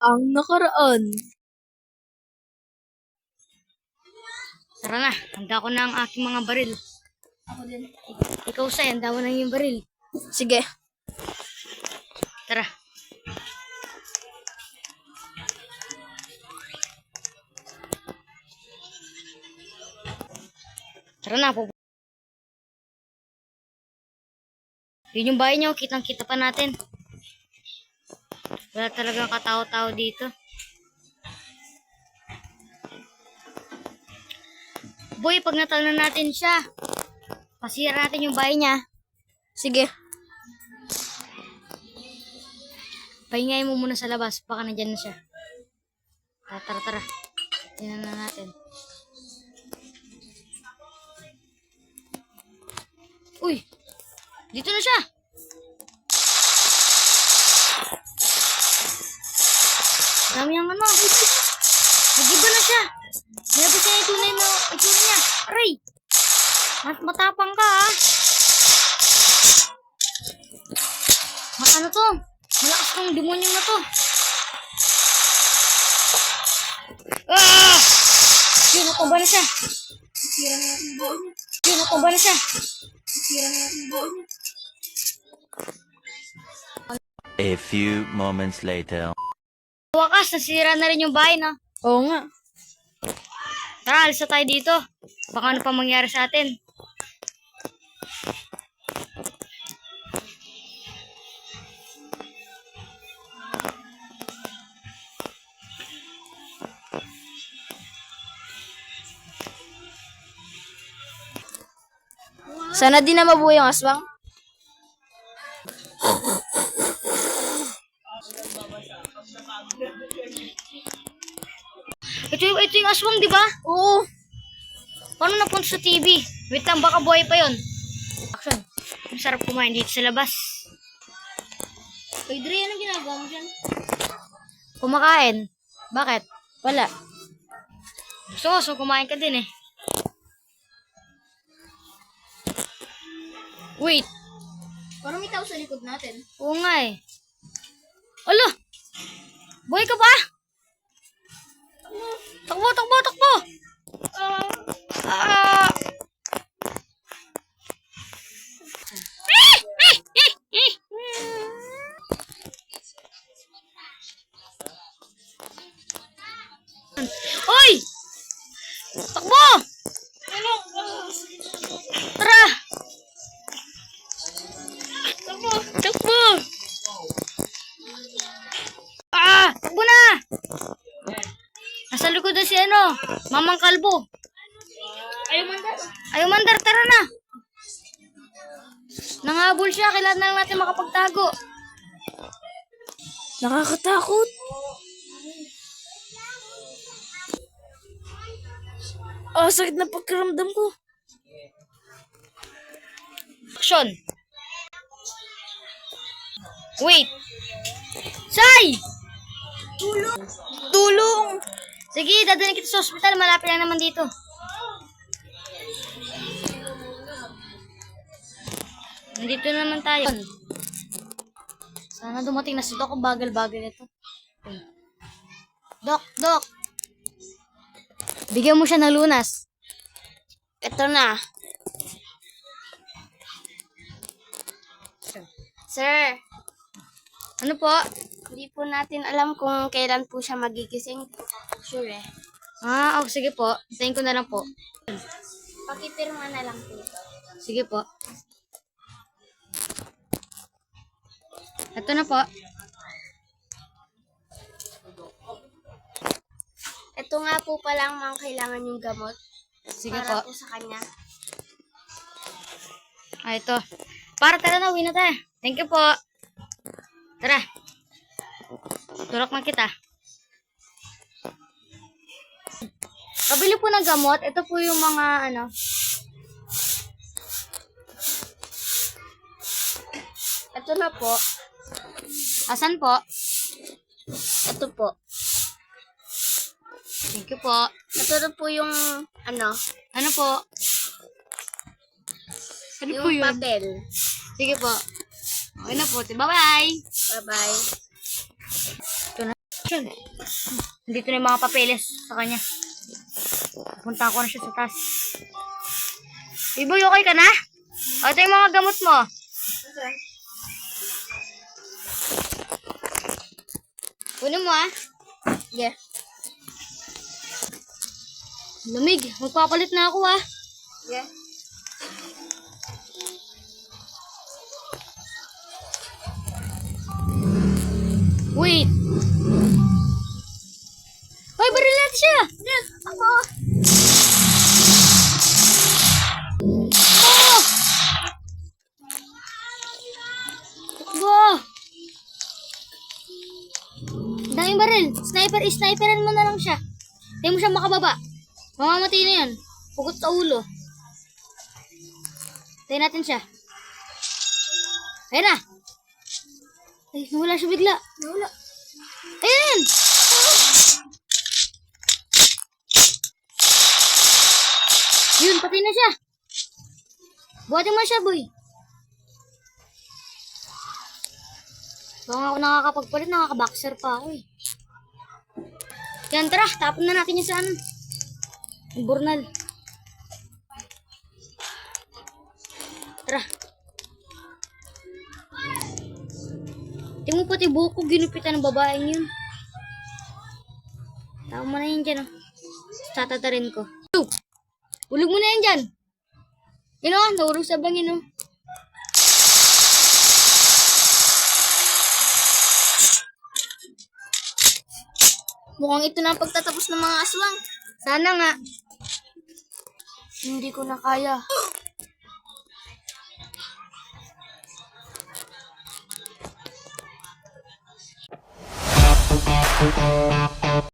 ang nakaraan. Tara na, handa ko na ang aking mga baril. Ako din. Ikaw, Sai, handa mo na yung baril. Sige. Tara. Tara na, po. Yun yung bahay niyo, kitang-kita pa natin. Wala talagang katao-tao dito. Boy, pag natal na natin siya, pasira natin yung bahay niya. Sige. Pahingayin mo muna sa labas, baka nandyan na siya. Tara. Tingnan na natin. Uy! Dito na siya! Dami ang ano. Nag-iba na siya. Nilabas niya yung tunay mo. Itsura niya. Aray! Matapang ka, ha? Ano to? Malakas tong demonyo na to. Ah! Natumba na siya. Sira na natin buo niya. Natumba na siya. Sira na natin buo niya. A few moments later. Wakas, nasira na rin yung bahay, no? Oo nga. Tara, alis na tayo dito. Baka ano pa mangyari sa atin. Sana din na mabuo yung aswang. Ito yung aswang, di ba? Oo. Paano napunta sa TV? Wait lang, baka buhay pa yon. Action. Ang sarap kumain dito sa labas. Kay Dre, anong ginagawa mo dyan? Kumakain. Bakit? Wala. So kumain ka din eh. Wait. Parang may tao sa likod natin. Oo nga eh. Ala! Buhay ka ba? Takbo! Ah! Hoy! Takbo! Tara! Takbo! Takbo na! Nasa likod na si Mamang Kalbo. Ayaw mandar, tara na! Nangahabol siya, kailangan na lang natin makapagtago. Nakakatakot. Sakit na pagkaramdam ko. Action! Wait! Sai! Tulong! Sige, dadalhin kita sa ospital. Malapit lang naman dito. Nandito naman tayo. Sana dumating na si Doc. Bagal-bagal ito. Doc! Bigyan mo siya ng lunas. Ito na. Sir, Ano po? hindi po natin alam kung kailan po siya magigising. Sure eh. Sige po. Hintayin ko na lang po. Pakipirma na lang po. Sige po. Ito na po. Ito nga po palang mga kailangan yung gamot. Sige para po. po sa kanya. Ito. Tara na. Uwi na tayo. Thank you po. Tara. Turok na kita. Pabili po ng gamot. Ito po yung mga Ito na po. Asan po? Ito po. Thank you po. Ito na po yung Ano po? Ano po yung yun? papel. Sige po. Okay na po. Bye-bye. Bye-bye. Yun. Dito na yung mga papeles sa kanya. Punta ko na siya sa taas. Iboy, okay ka na? O, ito yung mga gamot mo. Kunin mo ah. Yeah. Lamig. Magpapalit na ako ah. Yeah. Wait. Hoy, baril natin siya. Yes, ako. Oh! Wow. Daming baril. Sniperan mo na lang siya. Hindi mo siya makababa. Mamamatay na yan. Pugot sa ulo. Tayo natin siya. Ayun na. Ay, nawala siya bigla. Nawala. Ayun! Yun, patay na siya. Buhatin mo siya, boy. Baka ako nakakapagpalit, nakakaboxer pa ako eh. Yan, tara, tapon na natin yung sa ano. Yung burnal. Tara. Tingnan mo pati buhok ko, ginupitan ng babaeng yun. Tama mo na yan dyan, oh. Tatatarin ko. Ulog mo na yan dyan. Yun o, nahulog sa bangin, oh. Mukhang ito na ang pagtatapos ng mga aswang. Sana nga. Hindi ko na kaya.